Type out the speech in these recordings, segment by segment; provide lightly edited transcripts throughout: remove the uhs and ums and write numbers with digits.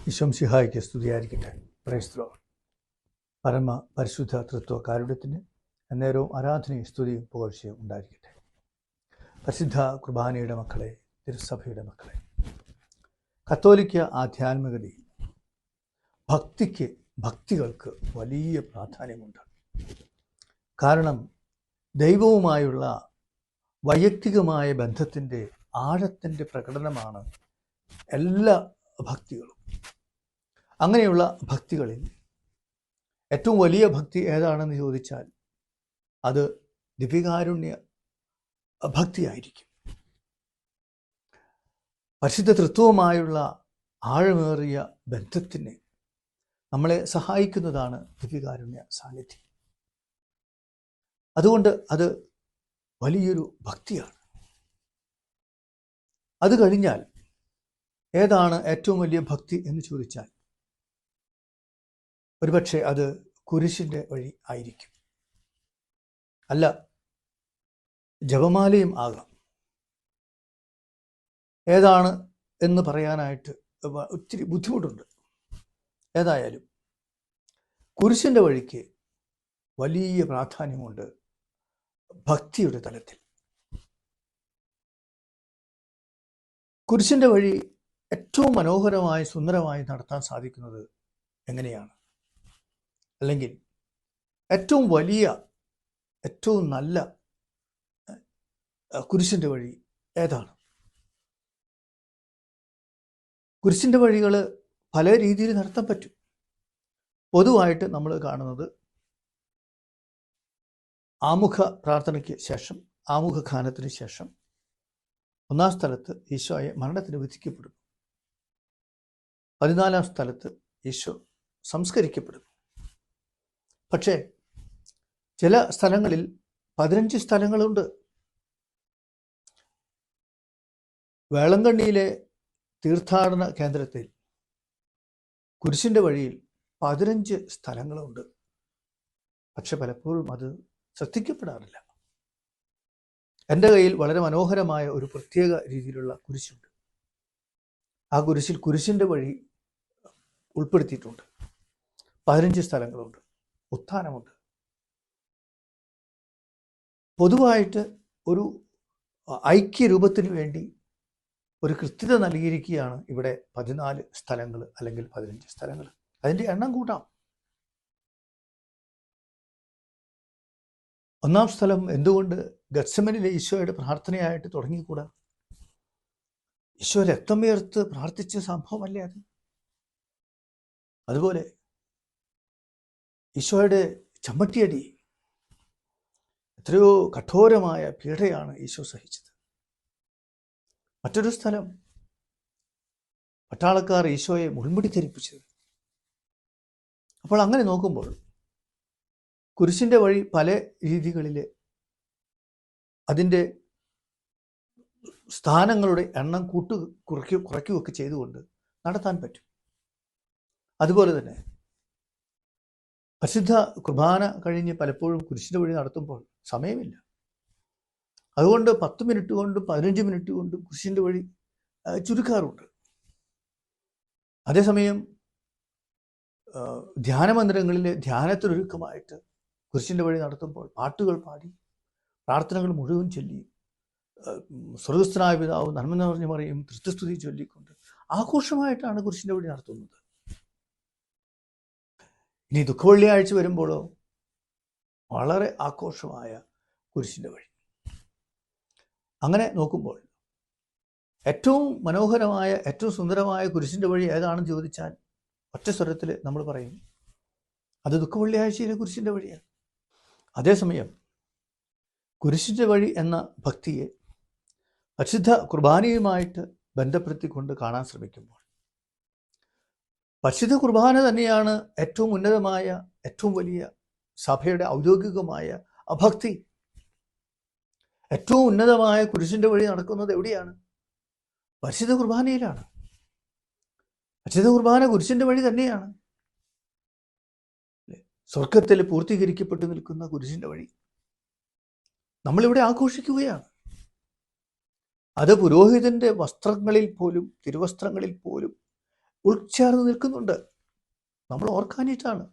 ഈശോമിശിഹായ്ക്ക് സ്തുതിയായിരിക്കട്ടെ. Praise the Lord. പരമ പരിശുദ്ധ തൃത്വ കാരുണ്യത്തിന് എന്നേരവും ആരാധനയും സ്തുതിയും പുകഴ്ചയും ഉണ്ടായിരിക്കട്ടെ. പരിശുദ്ധ കുർബാനയുടെ മക്കളെ, തിരുസഭയുടെ മക്കളെ, കത്തോലിക്ക ആധ്യാത്മികതയിൽ ഭക്തികൾക്ക് വലിയ പ്രാധാന്യമുണ്ട്. കാരണം ദൈവവുമായുള്ള വൈയക്തികമായ ബന്ധത്തിൻ്റെ ആഴത്തിൻ്റെ പ്രകടനമാണ് എല്ലാ ഭക്തികളും. അങ്ങനെയുള്ള ഭക്തികളിൽ ഏറ്റവും വലിയ ഭക്തി ഏതാണെന്ന് ചോദിച്ചാൽ അത് ദിവ്യകാരുണ്യ ഭക്തിയായിരിക്കും. പരിശുദ്ധ തൃത്വവുമായുള്ള ആഴമേറിയ ബന്ധത്തിന് നമ്മളെ സഹായിക്കുന്നതാണ് ദിവ്യകാരുണ്യ സാന്നിധ്യം. അതുകൊണ്ട് അത് വലിയൊരു ഭക്തിയാണ്. അത് കഴിഞ്ഞാൽ ഏതാണ് ഏറ്റവും വലിയ ഭക്തി എന്ന് ചോദിച്ചാൽ ഒരുപക്ഷെ അത് കുരിശിൻ്റെ വഴി ആയിരിക്കും. അല്ല, ജപമാലയും ആകാം. ഏതാണ് എന്ന് പറയാനായിട്ട് ഒത്തിരി ബുദ്ധിമുട്ടുണ്ട്. ഏതായാലും കുരിശിൻ്റെ വഴിക്ക് വലിയ പ്രാധാന്യമുണ്ട് ഭക്തിയുടെ തലത്തിൽ. കുരിശിൻ്റെ വഴി ഏറ്റവും മനോഹരമായി സുന്ദരമായി നടത്താൻ സാധിക്കുന്നത് എങ്ങനെയാണ്? അല്ലെങ്കിൽ ഏറ്റവും വലിയ, ഏറ്റവും നല്ല കുരിശിൻ്റെ വഴി ഏതാണ്? കുരിശിൻ്റെ വഴികൾ പല രീതിയിൽ നടത്താൻ പറ്റും. പൊതുവായിട്ട് നമ്മൾ കാണുന്നത് ആമുഖ പ്രാർത്ഥനയ്ക്ക് ശേഷം, ആമുഖ ഗാനത്തിന് ശേഷം ഒന്നാം സ്ഥലത്ത് ഈശോയെ മരണത്തിന് വിധിക്കപ്പെടുന്നു. 14-ാം സ്ഥലത്ത് ഈശോ സംസ്കരിക്കപ്പെടുന്നു. പക്ഷേ ചില സ്ഥലങ്ങളിൽ 15 സ്ഥലങ്ങളുണ്ട്. വേളങ്കണ്ണിയിലെ തീർത്ഥാടന കേന്ദ്രത്തിൽ കുരിശിൻ്റെ വഴിയിൽ 15 സ്ഥലങ്ങളുണ്ട്. പക്ഷെ പലപ്പോഴും അത് ശ്രദ്ധിക്കപ്പെടാറില്ല. എൻ്റെ കയ്യിൽ വളരെ മനോഹരമായ ഒരു പ്രത്യേക രീതിയിലുള്ള കുരിശുണ്ട്. ആ കുരിശിൽ കുരിശിൻ്റെ വഴി ഉൾപ്പെടുത്തിയിട്ടുണ്ട്. 15 സ്ഥലങ്ങളുണ്ട്. ഉത്ഥാനമുണ്ട്. പൊതുവായിട്ട് ഒരു ഐക്യരൂപത്തിന് വേണ്ടി ഒരു കൃത്യത നൽകിയിരിക്കുകയാണ് ഇവിടെ 14 സ്ഥലങ്ങൾ അല്ലെങ്കിൽ 15 സ്ഥലങ്ങൾ. അതിൻ്റെ എണ്ണം കൂട്ടാം. ഒന്നാം സ്ഥലം എന്തുകൊണ്ട് ഗത്സമനിലെ ഈശോയുടെ പ്രാർത്ഥനയായിട്ട് തുടങ്ങിക്കൂടാ? ഈശോ രക്തമുയർത്ത് പ്രാർത്ഥിച്ച സംഭവമല്ലേ അത്? അതുപോലെ ഈശോയുടെ ചമ്മട്ടിയടി, എത്രയോ കഠോരമായ പീഡയാണ് ഈശോ സഹിച്ചത്. മറ്റൊരു സ്ഥലം പട്ടാളക്കാർ ഈശോയെ മുൾമുടി ധരിപ്പിച്ചത്. അപ്പോൾ അങ്ങനെ നോക്കുമ്പോൾ കുരിശിൻ്റെ വഴി പല രീതികളിൽ അതിൻ്റെ സ്ഥാനങ്ങളുടെ എണ്ണം കുറയ്ക്കുകയൊക്കെ ചെയ്തുകൊണ്ട് നടത്താൻ പറ്റും. അതുപോലെ തന്നെ പരിശുദ്ധ കുർബാന കഴിഞ്ഞ് പലപ്പോഴും കുരിശിൻ്റെ വഴി നടത്തുമ്പോൾ സമയമില്ല. അതുകൊണ്ട് 10 മിനിറ്റ് കൊണ്ടും 15 മിനിറ്റ് കൊണ്ടും കുരിശിൻ്റെ വഴി ചുരുക്കാറുണ്ട്. അതേസമയം ധ്യാനമന്ദിരങ്ങളിലെ ധ്യാനത്തിനൊരുക്കമായിട്ട് കുരിശിൻ്റെ വഴി നടത്തുമ്പോൾ പാട്ടുകൾ പാടി, പ്രാർത്ഥനകൾ മുഴുവൻ ചൊല്ലി, സ്വർഗസ്ഥനായ പിതാവ് നന്മ നിറഞ്ഞ മറിയും തൃത്വസ്തുതി ചൊല്ലിക്കൊണ്ട് ആഘോഷമായിട്ടാണ് കുരിശിൻ്റെ വഴി നടത്തുന്നത്. ഇനി ദുഃഖവെള്ളിയാഴ്ച വരുമ്പോഴോ വളരെ ആഘോഷമായ കുരിശിൻ്റെ വഴി. അങ്ങനെ നോക്കുമ്പോൾ ഏറ്റവും മനോഹരമായ, ഏറ്റവും സുന്ദരമായ കുരിശിൻ്റെ വഴി ഏതാണെന്ന് ചോദിച്ചാൽ ഒറ്റ സ്വരത്തിൽ നമ്മൾ പറയും അത് ദുഃഖവെള്ളിയാഴ്ചയിലെ കുരിശിൻ്റെ വഴിയാണ്. അതേസമയം കുരിശിൻ്റെ വഴി എന്ന ഭക്തിയെ പരിശുദ്ധ കുർബാനയുമായിട്ട് ബന്ധപ്പെടുത്തിക്കൊണ്ട് കാണാൻ ശ്രമിക്കുമ്പോൾ പരിശുദ്ധ കുർബാന തന്നെയാണ് ഏറ്റവും ഉന്നതമായ, ഏറ്റവും വലിയ സഭയുടെ ഔദ്യോഗികമായ ഭക്തി. ഏറ്റവും ഉന്നതമായ കുരിശിൻ്റെ വഴി നടക്കുന്നത് എവിടെയാണ്? പരിശുദ്ധ കുർബാനയിലാണ്. പരിശുദ്ധ കുർബാന കുരിശിൻ്റെ വഴി തന്നെയാണ്. സ്വർഗത്തിൽ പൂർത്തീകരിക്കപ്പെട്ടു നിൽക്കുന്ന കുരിശിൻ്റെ വഴി നമ്മളിവിടെ ആഘോഷിക്കുകയാണ്. അത് പുരോഹിതൻ്റെ വസ്ത്രങ്ങളിൽ പോലും, തിരുവസ്ത്രങ്ങളിൽ പോലും ഉൾച്ചേർന്ന് നിൽക്കുന്നുണ്ട്. നമ്മൾ ഓർക്കാനിട്ടാണ്,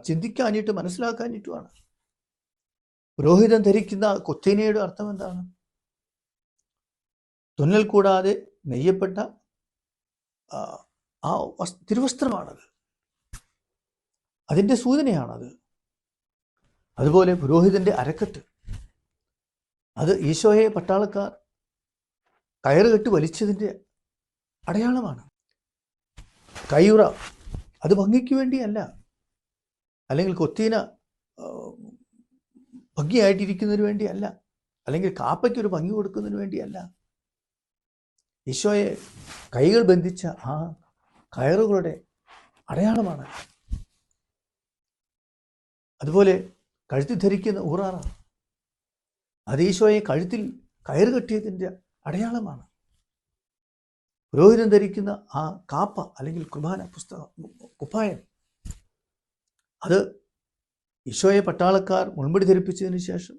ചിന്തിക്കാനിട്ട്, മനസ്സിലാക്കാനിട്ടുമാണ്. പുരോഹിതൻ ധരിക്കുന്ന കൊത്തീനയുടെ അർത്ഥം എന്താണ്? തുന്നൽ കൂടാതെ നെയ്യപ്പെട്ട ആ തിരുവസ്ത്രമാണത്. അതിൻ്റെ സൂചനയാണത്. അതുപോലെ പുരോഹിതൻ്റെ അരക്കെട്ട്, അത് ഈശോയെ പട്ടാളക്കാർ കയറുകെട്ട് വലിച്ചതിൻ്റെ അടയാളമാണ്. കയ്യുറ, അത് ഭംഗിക്ക് വേണ്ടിയല്ല, അല്ലെങ്കിൽ കൊത്തീന ഭംഗിയായിട്ടിരിക്കുന്നതിന് വേണ്ടിയല്ല, അല്ലെങ്കിൽ കാപ്പയ്ക്കൊരു ഭംഗി കൊടുക്കുന്നതിന് വേണ്ടിയല്ല. ഈശോയെ കൈകൾ ബന്ധിച്ച ആ കയറുകളുടെ അടയാളമാണ്. അതുപോലെ കഴുത്തിൽ ധരിക്കുന്ന ഊറാറ, അത് ഈശോയെ കഴുത്തിൽ കയറ് കെട്ടിയതിൻ്റെ അടയാളമാണ്. പുരോഹിതൻ ധരിക്കുന്ന ആ കാപ്പ അല്ലെങ്കിൽ കുർബാന കുപ്പായം, അത് ഈശോയെ പട്ടാളക്കാർ മുൾമുടി ധരിപ്പിച്ചതിന് ശേഷം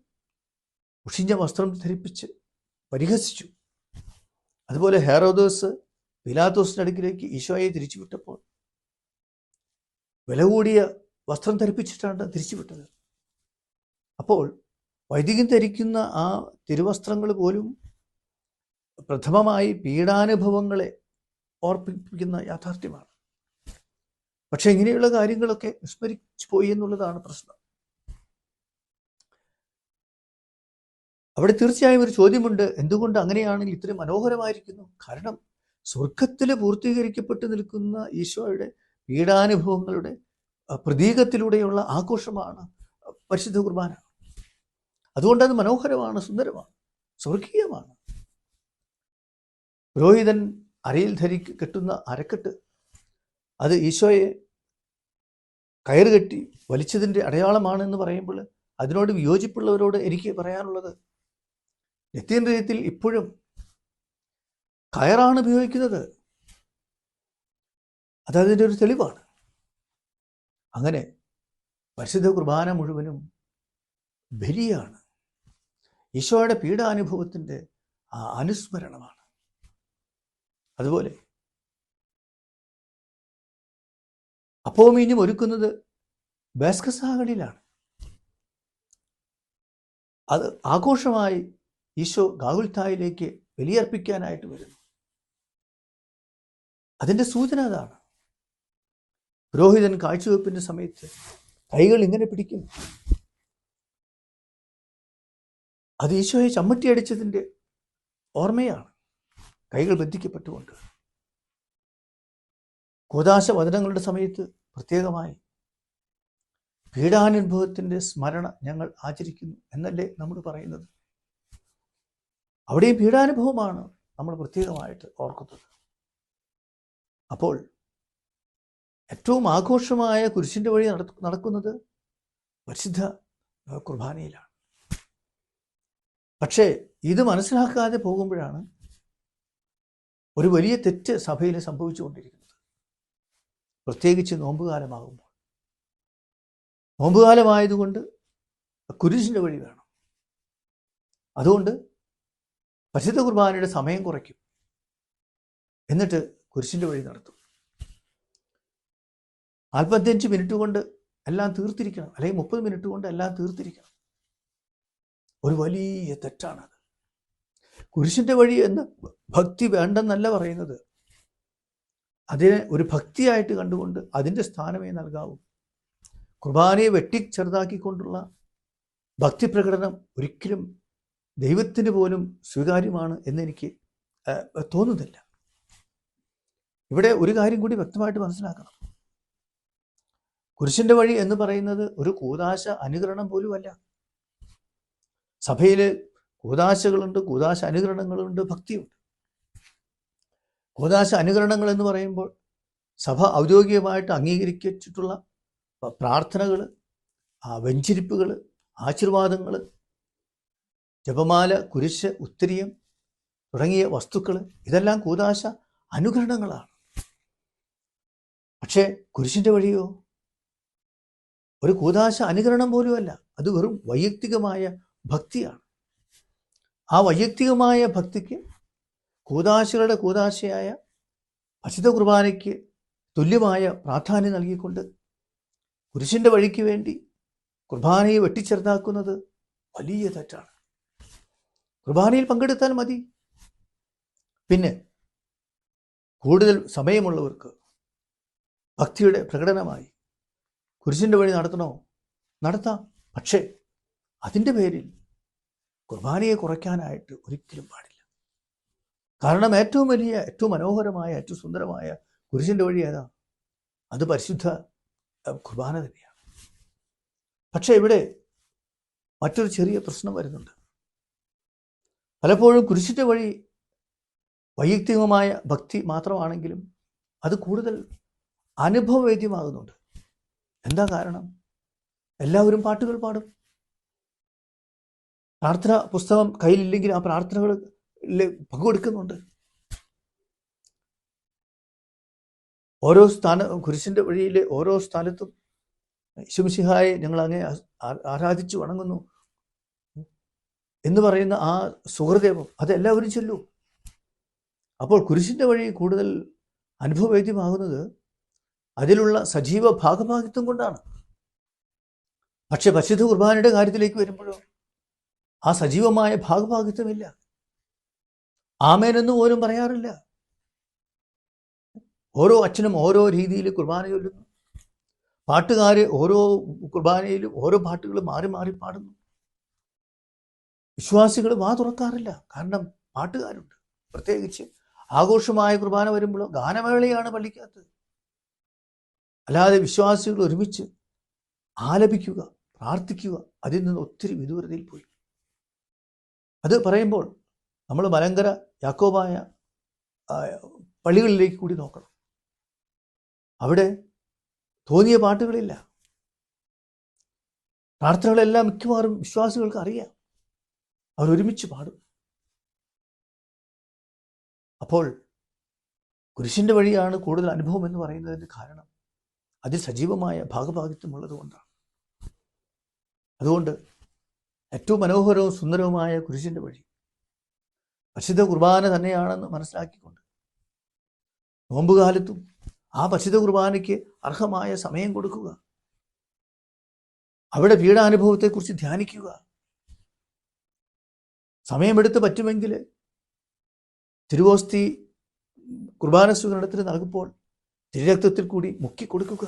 ഉഷിഞ്ഞ വസ്ത്രം ധരിപ്പിച്ച് പരിഹസിച്ചു. അതുപോലെ ഹെറോദോസ് പിലാത്തോസിൻ്റെ അടുക്കിലേക്ക് ഈശോയെ തിരിച്ചുവിട്ടപ്പോൾ വില കൂടിയ വസ്ത്രം ധരിപ്പിച്ചിട്ടാണ് തിരിച്ചുവിട്ടത്. അപ്പോൾ വൈദികൻ ധരിക്കുന്ന ആ തിരുവസ്ത്രങ്ങൾ പോലും പ്രഥമമായി പീഡാനുഭവങ്ങളെ ഓർപ്പിക്കുന്ന യാഥാർത്ഥ്യമാണ്. പക്ഷെ ഇങ്ങനെയുള്ള കാര്യങ്ങളൊക്കെ വിസ്മരിച്ചു പോയി എന്നുള്ളതാണ് പ്രശ്നം. അവിടെ തീർച്ചയായും ഒരു ചോദ്യമുണ്ട്, എന്തുകൊണ്ട് അങ്ങനെയാണെങ്കിൽ ഇത്രയും മനോഹരമായിരിക്കുന്നു? കാരണം സ്വർഗത്തിൽ പൂർത്തീകരിക്കപ്പെട്ടു നിൽക്കുന്ന ഈശോയുടെ പീഡാനുഭവങ്ങളുടെ പ്രതീകത്തിലൂടെയുള്ള ആഘോഷമാണ് പരിശുദ്ധ കുർബാന. അതുകൊണ്ടത് മനോഹരമാണ്, സുന്ദരമാണ്, സ്വർഗീയമാണ്. പുരോഹിതൻ അരയിൽ കെട്ടുന്ന അരക്കെട്ട്, അത് ഈശോയെ കയറുകെട്ടി വലിച്ചതിൻ്റെ അടയാളമാണെന്ന് പറയുമ്പോൾ അതിനോട് വിയോജിപ്പുള്ളവരോട് എനിക്ക് പറയാനുള്ളത്, നിത്യത്തിൽ ഇപ്പോഴും കയറാണ് ഉപയോഗിക്കുന്നത്. അതതിൻ്റെ ഒരു തെളിവാണ്. അങ്ങനെ പരിശുദ്ധ കുർബാന മുഴുവനും ബലിയാണ്, ഈശോയുടെ പീഡാനുഭവത്തിൻ്റെ അനുസ്മരണമാണ്. അതുപോലെ അപ്പോമീഞ്ഞും ഒരുക്കുന്നത് ബേസ്കസാകളിലാണ്. അത് ആഘോഷമായി ഈശോ ഗാഗുൽത്തായിലേക്ക് ബലിയർപ്പിക്കാനായിട്ട് വരുന്നു. അതിൻ്റെ സൂചന അതാണ്. പുരോഹിതൻ കാഴ്ചവെപ്പിൻ്റെ സമയത്ത് കൈകൾ ഇങ്ങനെ പിടിക്കുന്നു. അത് ഈശോയെ ചമ്മട്ടിയടിച്ചതിൻ്റെ ഓർമ്മയാണ്, കൈകൾ ബന്ധിക്കപ്പെട്ടുകൊണ്ട്. കൂദാശ വചനങ്ങളുടെ സമയത്ത് പ്രത്യേകമായി പീഡാനുഭവത്തിൻ്റെ സ്മരണ ഞങ്ങൾ ആചരിക്കുന്നു എന്നല്ലേ നമ്മൾ പറയുന്നത്. അവിടെയും പീഡാനുഭവമാണ് നമ്മൾ പ്രത്യേകമായിട്ട് ഓർക്കുന്നത്. അപ്പോൾ ഏറ്റവും ആഘോഷമായ കുരിശിൻ്റെ വഴി നടക്കുന്നത് പരിശുദ്ധ കുർബാനയിലാണ്. പക്ഷേ ഇത് മനസ്സിലാക്കാതെ പോകുമ്പോഴാണ് ഒരു വലിയ തെറ്റ് സഭയിൽ സംഭവിച്ചുകൊണ്ടിരിക്കുന്നത്. പ്രത്യേകിച്ച് നോമ്പുകാലമാകുമ്പോൾ. നോമ്പുകാലമായതുകൊണ്ട് കുരിശിൻ്റെ വഴി വേണം. അതുകൊണ്ട് പരിശുദ്ധ കുർബാനയുടെ സമയം കുറയ്ക്കും, എന്നിട്ട് കുരിശിൻ്റെ വഴി നടത്തും. 45 മിനിറ്റ് കൊണ്ട് എല്ലാം തീർത്തിരിക്കണം, അല്ലെങ്കിൽ 30 മിനിറ്റ് കൊണ്ട് എല്ലാം തീർത്തിരിക്കണം. ഒരു വലിയ തെറ്റാണത്. കുരിശിൻ്റെ വഴി എന്ന് ഭക്തി വേണ്ടെന്നല്ല പറയുന്നത്. അതിനെ ഒരു ഭക്തിയായിട്ട് കണ്ടുകൊണ്ട് അതിൻ്റെ സ്ഥാനമേ നൽകാവൂ. കുർബാനയെ ചെറുതാക്കിക്കൊണ്ടുള്ള ഭക്തി പ്രകടനം ഒരിക്കലും ദൈവത്തിന് പോലും സ്വീകാര്യമാണ് എന്നെനിക്ക് തോന്നുന്നില്ല. ഇവിടെ ഒരു കാര്യം കൂടി വ്യക്തമായിട്ട് മനസ്സിലാക്കണം. കുരിശിൻ്റെ വഴി എന്ന് പറയുന്നത് ഒരു കൂദാശ അനുകരണം പോലുമല്ല. സഭയിൽ കൂദാശകളുണ്ട്, കൂദാശ അനുകരണങ്ങളുണ്ട്, ഭക്തിയുണ്ട്. കൂദാശ അനുകരണങ്ങൾ എന്ന് പറയുമ്പോൾ സഭ ഔദ്യോഗികമായിട്ട് അംഗീകരിച്ചിട്ടുള്ള പ്രാർത്ഥനകൾ, വെഞ്ചിരിപ്പുകൾ, ആശീർവാദങ്ങൾ, ജപമാല, കുരിശ്, ഉത്തരീയം തുടങ്ങിയ വസ്തുക്കൾ, ഇതെല്ലാം കൂദാശ അനുകരണങ്ങളാണ്. പക്ഷേ കുരിശിൻ്റെ വഴിയോ ഒരു കൂദാശ അനുകരണം പോലുമല്ല. അത് വെറും വൈയക്തികമായ ഭക്തിയാണ്. ആ വൈയക്തികമായ ഭക്തിക്ക് കൂദാശകളുടെ കൂദാശയായ പരിശുദ്ധ കുർബാനയ്ക്ക് തുല്യമായ പ്രാധാന്യം നൽകിക്കൊണ്ട് കുരിശിൻ്റെ വഴിക്ക് വേണ്ടി കുർബാനയെ വെട്ടിച്ചെറുതാക്കുന്നത് വലിയ തെറ്റാണ്. കുർബാനയിൽ പങ്കെടുത്താൽ മതി. പിന്നെ കൂടുതൽ സമയമുള്ളവർക്ക് ഭക്തിയുടെ പ്രകടനമായി കുരിശിൻ്റെ വഴി നടത്താം. പക്ഷേ അതിൻ്റെ പേരിൽ കുർബാനയെ കുറയ്ക്കാനായിട്ട് ഒരിക്കലും പാടില്ല. കാരണം ഏറ്റവും വലിയ, ഏറ്റവും മനോഹരമായ, ഏറ്റവും സുന്ദരമായ കുരിശിൻ്റെ വഴി ഏതാ? അത് പരിശുദ്ധ കുർബാന തന്നെയാണ്. പക്ഷേ ഇവിടെ മറ്റൊരു ചെറിയ പ്രശ്നം വരുന്നുണ്ട്. പലപ്പോഴും കുരിശിൻ്റെ വഴി വൈയക്തികമായ ഭക്തി മാത്രമാണെങ്കിലും അത് കൂടുതൽ അനുഭവവേദ്യമാകുന്നുണ്ട്. എന്താ കാരണം? എല്ലാവരും പാട്ടുകൾ പാടും. പ്രാർത്ഥന പുസ്തകം കയ്യിലില്ലെങ്കിൽ ആ പ്രാർത്ഥനകൾ പങ്കെടുക്കുന്നുണ്ട്. കുരിശിൻ്റെ വഴിയിലെ ഓരോ സ്ഥലത്തും യേശുമിശിഹായെ ഞങ്ങൾ അങ്ങേ ആരാധിച്ചു വണങ്ങുന്നു എന്ന് പറയുന്ന ആ സുഹൃദേവം അതെല്ലാവരും ചൊല്ലൂ. അപ്പോൾ കുരിശിൻ്റെ വഴി കൂടുതൽ അനുഭവവേദ്യമാകുന്നത് അതിലുള്ള സജീവ ഭാഗഭാഗിത്വം കൊണ്ടാണ്. പക്ഷെ പരിശുദ്ധ കുർബാനയുടെ കാര്യത്തിലേക്ക് വരുമ്പോഴോ ആ സജീവമായ ഭാഗഭാഗിത്വമില്ല. ആമേനെന്ന് പോലും പറയാറില്ല. ഓരോ അച്ഛനും ഓരോ രീതിയിൽ കുർബാന ചൊല്ലുന്നു. പാട്ടുകാർ ഓരോ കുർബാനയിലും ഓരോ പാട്ടുകൾ മാറി മാറി പാടുന്നു. വിശ്വാസികൾ വാ തുറക്കാറില്ല. കാരണം പാട്ടുകാരുണ്ട്. പ്രത്യേകിച്ച് ആഘോഷമായ കുർബാന വരുമ്പോൾ ഗാനമേളയാണ് പള്ളിക്കകത്ത്. അല്ലാതെ വിശ്വാസികൾ ഒരുമിച്ച് ആലപിക്കുക, പ്രാർത്ഥിക്കുക, അതിൽ നിന്ന് ഒത്തിരി വിദൂരതയിൽ പോയി. അത് പറയുമ്പോൾ നമ്മൾ മലങ്കര യാക്കോബായ പള്ളികളിലേക്ക് കൂടി നോക്കണം. അവിടെ തോന്നിയ പാട്ടുകളില്ല. പ്രാർത്ഥനകളെല്ലാം മിക്കവാറും വിശ്വാസികൾക്ക് അറിയാം. അവരൊരുമിച്ച് പാടും. അപ്പോൾ കുരിശിൻ്റെ വഴിയാണ് കൂടുതൽ അനുഭവം എന്ന് പറയുന്നതിന് കാരണം അതിൽ സജീവമായ ഭാഗഭാഗിത്വം ഉള്ളത് കൊണ്ടാണ്. അതുകൊണ്ട് ഏറ്റവും മനോഹരവും സുന്ദരവുമായ കുരിശിൻ്റെ വഴി പരിശുദ്ധ കുർബാന തന്നെയാണെന്ന് മനസ്സിലാക്കിക്കൊണ്ട് നോമ്പുകാലത്തും ആ പരിശുദ്ധ കുർബാനയ്ക്ക് അർഹമായ സമയം കൊടുക്കുക. അവിടെ പീഡാനുഭവത്തെക്കുറിച്ച് ധ്യാനിക്കുക. സമയമെടുത്ത് പറ്റുമെങ്കിൽ തിരുവോസ്തി കുർബാന സ്വീകരണത്തിന് നൽകുമ്പോൾ തിരുരക്തത്തിൽ കൂടി മുക്കി കൊടുക്കുക.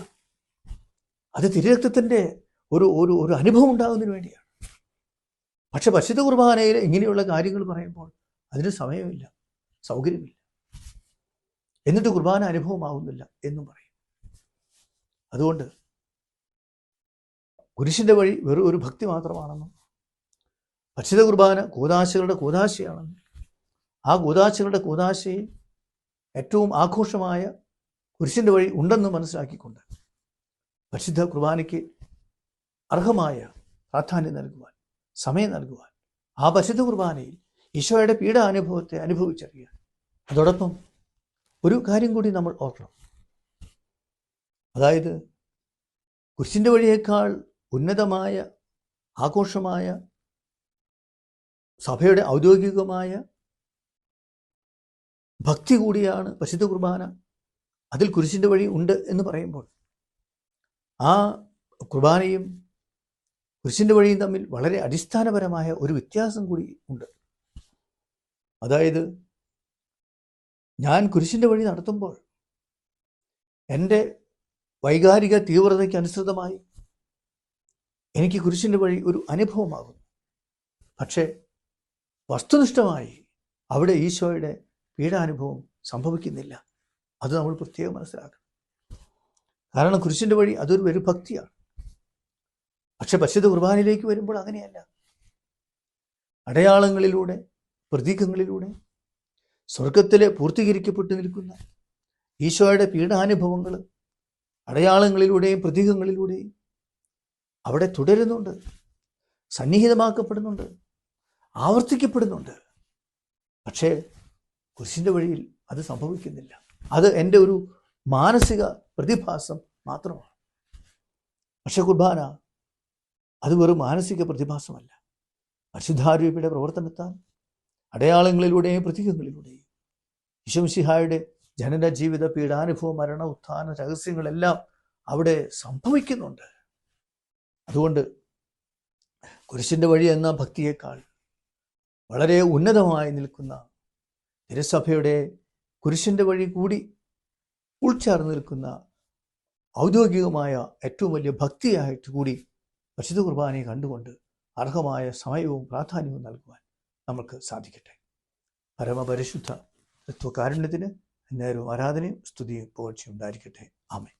അത് തിരുരക്തത്തിൻ്റെ ഒരു ഒരു ഒരു അനുഭവം ഉണ്ടാകുന്നതിന് വേണ്ടിയാണ്. പക്ഷെ പരിശുദ്ധ കുർബാനയിൽ ഇങ്ങനെയുള്ള കാര്യങ്ങൾ പറയുമ്പോൾ അതിന് സമയമില്ല, സൗകര്യമില്ല, എന്നിട്ട് കുർബാന അനുഭവമാകുന്നില്ല എന്നും പറയും. അതുകൊണ്ട് കുരിശിൻ്റെ വഴി വെറും ഒരു ഭക്തി മാത്രമാണെന്നും പരിശുദ്ധ കുർബാന കൂദാശകളുടെ കൂദാശയാണെന്നും ആ കൂദാശകളുടെ കൂദാശയിൽ ഏറ്റവും ആഘോഷമായ കുരിശിൻ്റെ വഴി ഉണ്ടെന്ന് മനസ്സിലാക്കിക്കൊണ്ട് പരിശുദ്ധ കുർബാനയ്ക്ക് അർഹമായ പ്രാധാന്യം നൽകുവാൻ, സമയം നൽകുവാൻ, ആ പരിശുദ്ധ കുർബാനയിൽ ഈശോയുടെ പീഡാനുഭവത്തെ അനുഭവിച്ചറിയാൻ. അതോടൊപ്പം ഒരു കാര്യം കൂടി നമ്മൾ ഓർക്കണം. അതായത് കുരിശിൻ്റെ വഴിയേക്കാൾ ഉന്നതമായ ആഘോഷമായ സഭയുടെ ഔദ്യോഗികമായ ഭക്തി കൂടിയാണ് പരിശുദ്ധ കുർബാന. അതിൽ കുരിശിൻ്റെ വഴി ഉണ്ട് എന്ന് പറയുമ്പോൾ ആ കുർബാനയും കുരിശിൻ്റെ വഴിയും തമ്മിൽ വളരെ അടിസ്ഥാനപരമായ ഒരു വ്യത്യാസം കൂടി ഉണ്ട്. അതായത് ഞാൻ കുരിശിൻ്റെ വഴി നടത്തുമ്പോൾ എൻ്റെ വൈകാരിക തീവ്രതയ്ക്ക് അനുസൃതമായി എനിക്ക് കുരിശിൻ്റെ വഴി ഒരു അനുഭവമാകുന്നു. പക്ഷേ വസ്തുനിഷ്ഠമായി അവിടെ ഈശോയുടെ പീഡാനുഭവം സംഭവിക്കുന്നില്ല. അത് നമ്മൾ പ്രത്യേകം മനസ്സിലാക്കണം. കാരണം കുരിശിൻ്റെ വഴി അതൊരു ഒരു ഭക്തിയാണ്. പക്ഷെ പരിശുദ്ധ കുർബാനയിലേക്ക് വരുമ്പോൾ അങ്ങനെയല്ല. അടയാളങ്ങളിലൂടെ, പ്രതീകങ്ങളിലൂടെ സ്വർഗത്തിലെ പൂർത്തീകരിക്കപ്പെട്ടു നിൽക്കുന്ന ഈശോയുടെ പീഡാനുഭവങ്ങൾ അടയാളങ്ങളിലൂടെയും പ്രതീകങ്ങളിലൂടെയും അവിടെ തുടരുന്നുണ്ട്, സന്നിഹിതമാക്കപ്പെടുന്നുണ്ട്, ആവർത്തിക്കപ്പെടുന്നുണ്ട്. പക്ഷേ കുരിശിൻ്റെ വഴിയിൽ അത് സംഭവിക്കുന്നില്ല. അത് എൻ്റെ ഒരു മാനസിക പ്രതിഭാസം മാത്രമാണ്. പക്ഷെ കുർബാന അത് വെറും മാനസിക പ്രതിഭാസമല്ല. പരിശുദ്ധാരൂപിയുടെ പ്രവർത്തനത്താൽ അടയാളങ്ങളിലൂടെയും പ്രതീകങ്ങളിലൂടെയും ഈശോ മിശിഹായുടെ ജനന ജീവിത പീഡാനുഭവം, മരണ, ഉത്ഥാന രഹസ്യങ്ങളെല്ലാം അവിടെ സംഭവിക്കുന്നുണ്ട്. അതുകൊണ്ട് കുരിശിൻ്റെ വഴി എന്ന ഭക്തിയേക്കാൾ വളരെ ഉന്നതമായി നിൽക്കുന്ന തിരുസഭയുടെ കുരിശിൻ്റെ വഴി കൂടി ഉൾച്ചേർന്ന് നിൽക്കുന്ന ഔദ്യോഗികമായ ഏറ്റവും വലിയ ഭക്തിയായിട്ട് കൂടി പരിശുദ്ധ കുർബാനയെ കണ്ടുകൊണ്ട് അർഹമായ സമയവും പ്രാധാന്യവും നൽകുവാൻ നമുക്ക് സാധിക്കട്ടെ. പരമപരിശുദ്ധ തത്വകാരുണ്യത്തിന് നേരവും ആരാധനയും സ്തുതിയും പുകഴ്ചയും ഉണ്ടായിരിക്കട്ടെ. ആമേൻ.